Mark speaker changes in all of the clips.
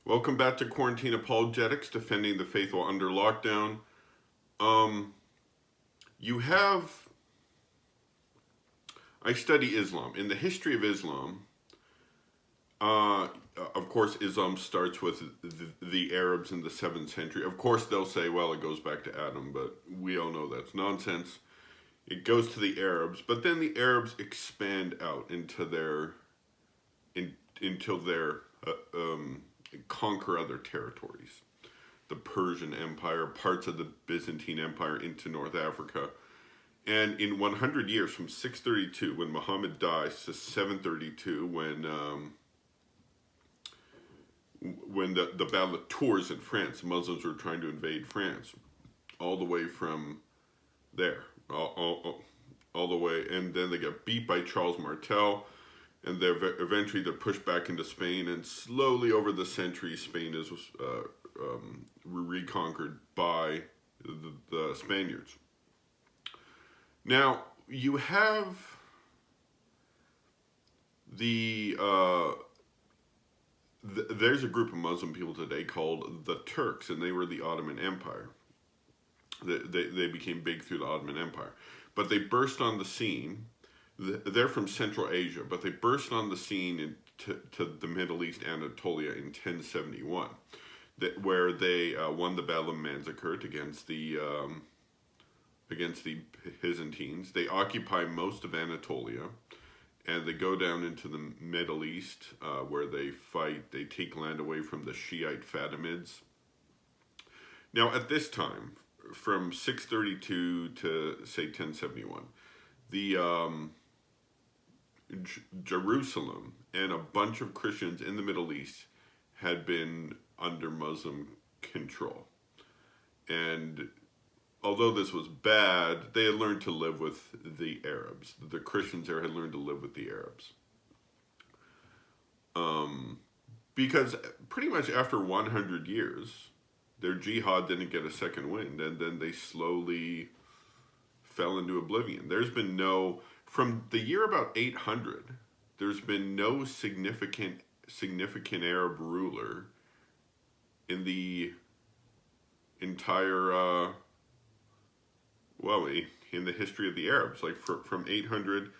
Speaker 1: Welcome back to Quarantine Apologetics, defending the faith while under lockdown. Um, you have, I study Islam. In the history of Islam, uh, of course, Islam starts with the Arabs in the 7th century. Of course, they'll say, well, it goes back to Adam, but we all know that's nonsense. It goes to the Arabs, but then the Arabs expand out until their conquer other territories. The Persian Empire, parts of the Byzantine Empire into North Africa. And in 100 years, from 632, when Muhammad dies, to 732, when the Battle of Tours in France, Muslims were trying to invade France, all the way from there, all the way, and then they got beat by Charles Martel, and eventually they're pushed back into Spain, and slowly over the centuries, Spain is reconquered by the Spaniards. Now, you have there's a group of Muslim people today called the Turks, and they were the Ottoman Empire. They became big through the Ottoman Empire. But they burst on the scene. They're from Central Asia, but they burst on the scene to the Middle East, Anatolia, in 1071, where they won the Battle of Manzikert against the Byzantines. They occupy most of Anatolia, and they go down into the Middle East, where they fight. They take land away from the Shiite Fatimids. Now, at this time, from 632 to, say, 1071, the Jerusalem and a bunch of Christians in the Middle East had been under Muslim control. And although this was bad, they had learned to live with the Arabs. The Christians there had learned to live with the Arabs. Because pretty much after 100 years, their jihad didn't get a second wind, and then they slowly fell into oblivion. There's been from the year about 800, there's been no significant Arab ruler in the entire, in the history of the Arabs, like from 800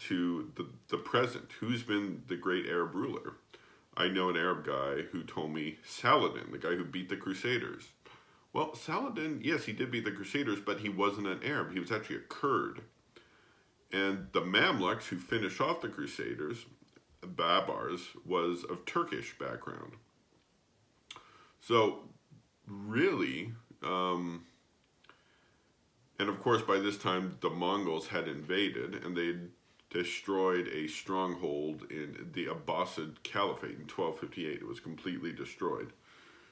Speaker 1: to the present. Who's been the great Arab ruler? I know an Arab guy who told me Saladin, the guy who beat the Crusaders. Well, Saladin, yes, he did beat the Crusaders, but he wasn't an Arab. He was actually a Kurd. And the Mamluks, who finished off the Crusaders, Babars, was of Turkish background. So, really, and of course by this time the Mongols had invaded, and they destroyed a stronghold in the Abbasid Caliphate in 1258. It was completely destroyed.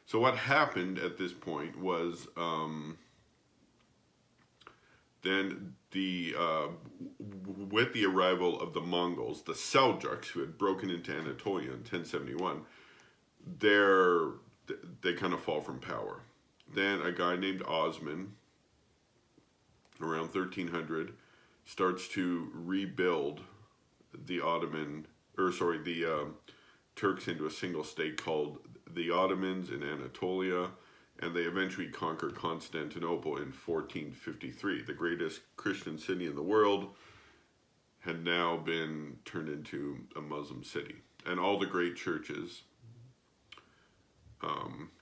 Speaker 1: So what happened at this point was then with the arrival of the Mongols, the Seljuks, who had broken into Anatolia in 1071, they kind of fall from power. Then a guy named Osman, around 1300, starts to rebuild the Turks into a single state called the Ottomans in Anatolia, and they eventually conquer Constantinople in 1453. The greatest Christian city in the world had now been turned into a Muslim city. And all the great churches,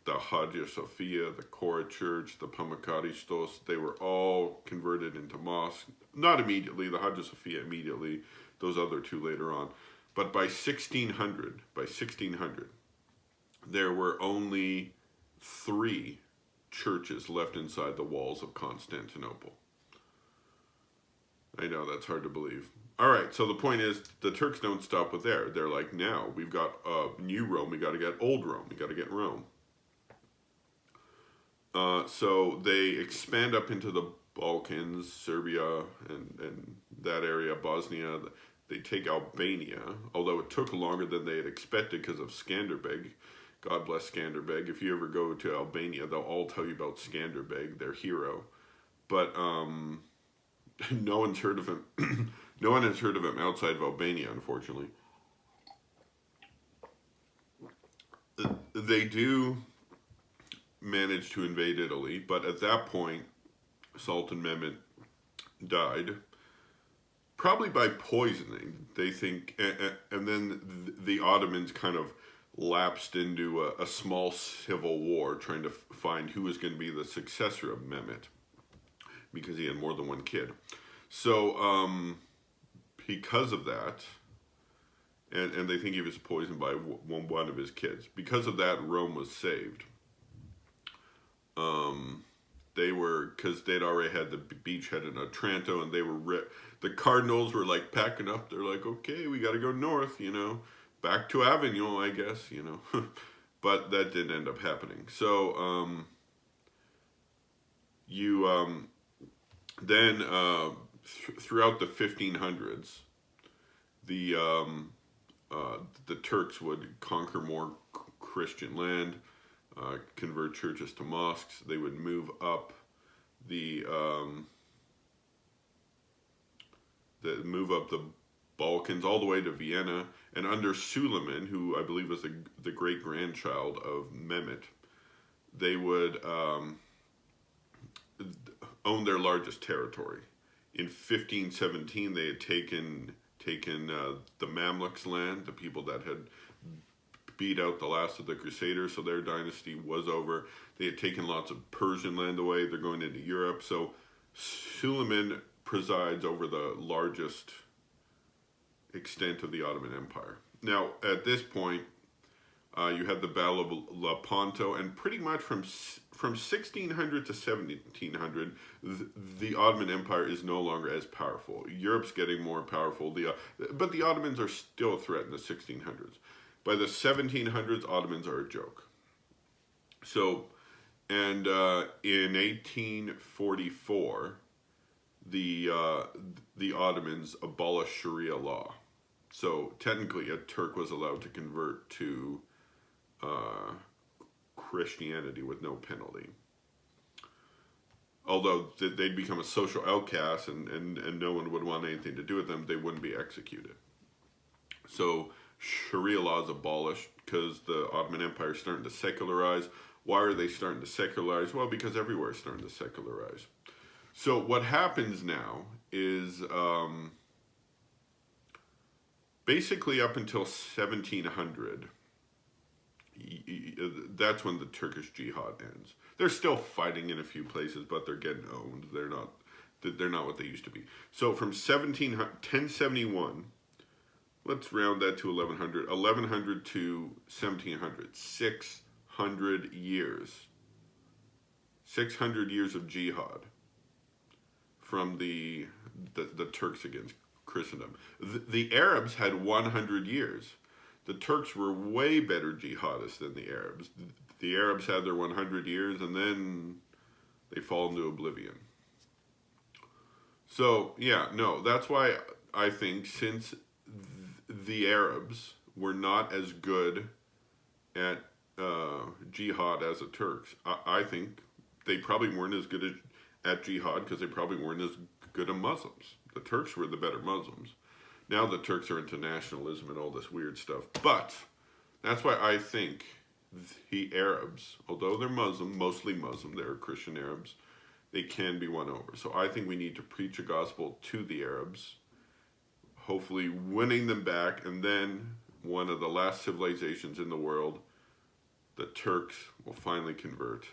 Speaker 1: the Hagia Sophia, the Cora Church, the Pamakaristos, they were all converted into mosques. Not immediately, the Hagia Sophia immediately, those other two later on. But by 1600, there were only 3 churches left inside the walls of Constantinople. I know, that's hard to believe. All right, so the point is, the Turks don't stop with there. They're like, now, we've got New Rome, we got to get Old Rome, we got to get Rome. So they expand up into the Balkans, Serbia, and that area, Bosnia. They take Albania, although it took longer than they had expected because of Skanderbeg. God bless Skanderbeg. If you ever go to Albania, they'll all tell you about Skanderbeg, their hero. But no one's heard of him. No one has heard of him outside of Albania, unfortunately. they do manage to invade Italy, but at that point, Sultan Mehmet died, probably by poisoning, they think, and then the Ottomans kind of lapsed into a small civil war trying to find who was going to be the successor of Mehmet, because he had more than one kid. So because of that, and they think he was poisoned by one of his kids. Because of that, Rome was saved. They were, because they'd already had the beachhead in Otranto, and they were, the cardinals were like packing up. They're like, okay, we got to go north, you know, back to Avignon, I guess, you know. But that didn't end up happening. So then throughout the 1500s, the Turks would conquer more Christian land, convert churches to mosques. They would move up the Balkans all the way to Vienna, and under Suleiman, who I believe was the great grandchild of Mehmet, they would own their largest territory. In 1517, they had taken the Mamluks' land, the people that had beat out the last of the Crusaders, so their dynasty was over. They had taken lots of Persian land away. They're going into Europe. So Suleiman presides over the largest extent of the Ottoman Empire. Now, at this point, you had the Battle of Lepanto, and pretty much from 1600 to 1700, the Ottoman Empire is no longer as powerful. Europe's getting more powerful, but the Ottomans are still a threat in the 1600s. By the 1700s, Ottomans are a joke. So, and in 1844, the Ottomans abolished Sharia law. So technically, a Turk was allowed to convert to Christianity with no penalty. Although they'd become a social outcast and no one would want anything to do with them, they wouldn't be executed. So Sharia law is abolished because the Ottoman Empire is starting to secularize. Why are they starting to secularize? Well, because everywhere is starting to secularize. So what happens now is basically up until 1700, that's when the Turkish Jihad ends. They're still fighting in a few places, but they're getting owned. They're not what they used to be. So from 1071, let's round that to 1100. 1100 to 1700, 600 years. 600 years of jihad from the Turks against Christendom. The Arabs had 100 years. The Turks were way better jihadists than the Arabs. The Arabs had their 100 years, and then they fall into oblivion. So, yeah, no, that's why I think since the Arabs were not as good at jihad as the Turks, I think they probably weren't as good at jihad because they probably weren't as good at Muslims. The Turks were the better Muslims. Now the Turks are into nationalism and all this weird stuff. But that's why I think the Arabs, although they're Muslim, mostly Muslim, they're Christian Arabs, they can be won over. So I think we need to preach a gospel to the Arabs, hopefully winning them back, and then one of the last civilizations in the world, the Turks, will finally convert.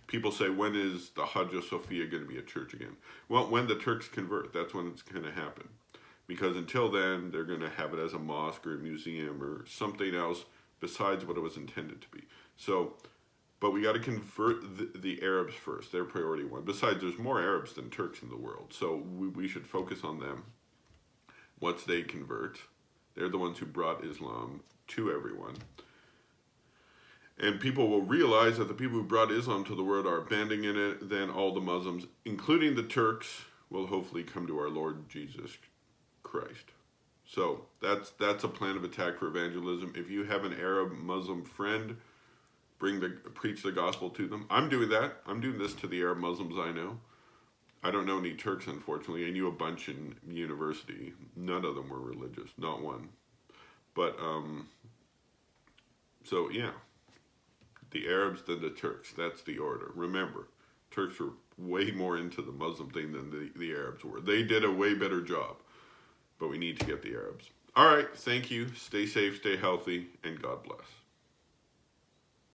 Speaker 1: People say, when is the Hagia Sophia going to be a church again? Well, when the Turks convert, that's when it's going to happen. Because until then, they're going to have it as a mosque or a museum or something else besides what it was intended to be. So, but we got to convert the Arabs first, their priority one. Besides, there's more Arabs than Turks in the world, so we should focus on them. Once they convert, they're the ones who brought Islam to everyone. And people will realize that the people who brought Islam to the world are abandoning it, then all the Muslims, including the Turks, will hopefully come to our Lord Jesus Christ. So that's a plan of attack for evangelism. If you have an Arab Muslim friend, preach the gospel to them. I'm doing that. I'm doing this to the Arab Muslims I know. I don't know any Turks, unfortunately. I knew a bunch in university. None of them were religious, not one. But so yeah. the Arabs, then the Turks. That's the order. Remember, Turks were way more into the Muslim thing than the Arabs were. They did a way better job, but we need to get the Arabs. All right, thank you. Stay safe, stay healthy, and God bless.